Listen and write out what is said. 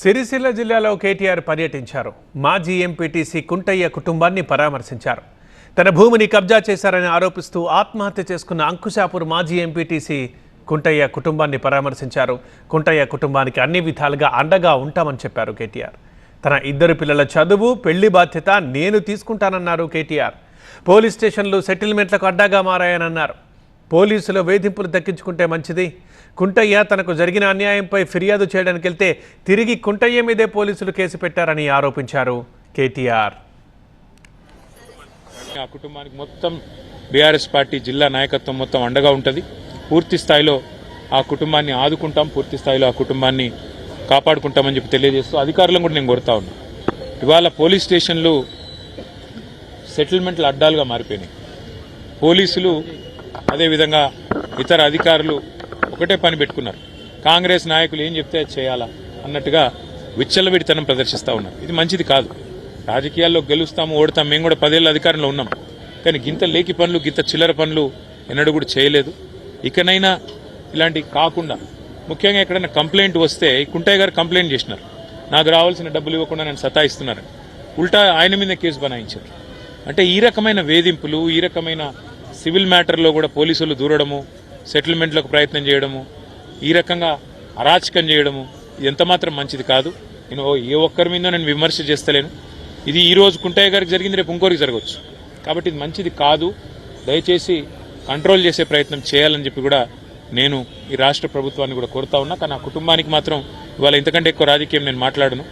సిరిసిల్ల జిల్లాలో కేటీఆర్ పర్యటించారు. మాజీ ఎంపీటీసీ కుంటయ్య కుటుంబాన్ని పరామర్శించారు. తన భూమిని కబ్జా చేశారని ఆరోపిస్తూ ఆత్మహత్య చేసుకున్న అంకుశాపూర్ మాజీ ఎంపీటీసీ కుంటయ్య కుటుంబాన్ని పరామర్శించారు. కుంటయ్య కుటుంబానికి అన్ని విధాలుగా అండగా ఉంటామని చెప్పారు కేటీఆర్. తన ఇద్దరు పిల్లల చదువు, పెళ్లి బాధ్యత నేను తీసుకుంటానన్నారు కేటీఆర్. పోలీస్ స్టేషన్లు సెటిల్మెంట్లకు అడ్డాగా మారాయనన్నారు. పోలీసుల వేధింపులు దక్కించుకుంటే మంచిది. కుంటయ్య తనకు జరిగిన అన్యాయంపై ఫిర్యాదు చేయడానికి వెళ్తే తిరిగి కుంటయ్య మీదే పోలీసులు కేసు పెట్టారని ఆరోపించారు కేటీఆర్. ఆ కుటుంబానికి మొత్తం బీఆర్ఎస్ పార్టీ జిల్లా నాయకత్వం మొత్తం అండగా ఉంటుంది. పూర్తి స్థాయిలో ఆ కుటుంబాన్ని ఆదుకుంటాం, పూర్తి స్థాయిలో ఆ కుటుంబాన్ని కాపాడుకుంటామని చెప్పి తెలియజేస్తూ అధికారులను కూడా నేను కోరుతా ఉన్నా. ఇవాళ పోలీస్ స్టేషన్లు సెటిల్మెంట్ల అడ్డాలుగా మారిపోయినాయి. పోలీసులు అదేవిధంగా ఇతర అధికారులు ఒకటే పని పెట్టుకున్నారు. కాంగ్రెస్ నాయకులు ఏం చెప్తే చేయాలా అన్నట్టుగా విచ్చలవిడితనం ప్రదర్శిస్తూ ఉన్నారు. ఇది మంచిది కాదు. రాజకీయాల్లో గెలుస్తాము, ఓడతాం. మేము కూడా 10 ఏళ్ళ అధికారంలో ఉన్నాం. కానీ గింత లేకి పనులు, గింత చిల్లర పనులు ఎన్నడూ కూడా చేయలేదు. ఇకనైనా ఇలాంటివి కాకుండా, ముఖ్యంగా ఎక్కడైనా కంప్లైంట్ వస్తే కుంటయ్య గారు కంప్లైంట్ చేసినారు, నాకు రావాల్సిన డబ్బులు ఇవ్వకుండా నేను సతాయిస్తున్నారని. ఉల్టా ఆయన మీద కేసు బనాయించారు. అంటే ఈ రకమైన వేధింపులు, ఈ రకమైన సివిల్ మ్యాటర్లో కూడా పోలీసులు దూరడము, సెటిల్మెంట్లకు ప్రయత్నం చేయడము, ఈ రకంగా అరాచకం చేయడము ఇది ఎంతమాత్రం మంచిది కాదు. నేను ఏ ఒక్కరి మీద నేను విమర్శ చేస్తలేను. ఇది ఈ రోజు కుంటయ్య గారికి జరిగింది, రేపు ఇంకోరికి జరగవచ్చు. కాబట్టి ఇది మంచిది కాదు. దయచేసి కంట్రోల్ చేసే ప్రయత్నం చేయాలని చెప్పి కూడా నేను ఈ రాష్ట్ర ప్రభుత్వాన్ని కూడా కోరుతా ఉన్నా. కానీ ఆ కుటుంబానికి మాత్రం ఇవాళ ఇంతకంటే ఎక్కువ రాజకీయం నేను మాట్లాడను.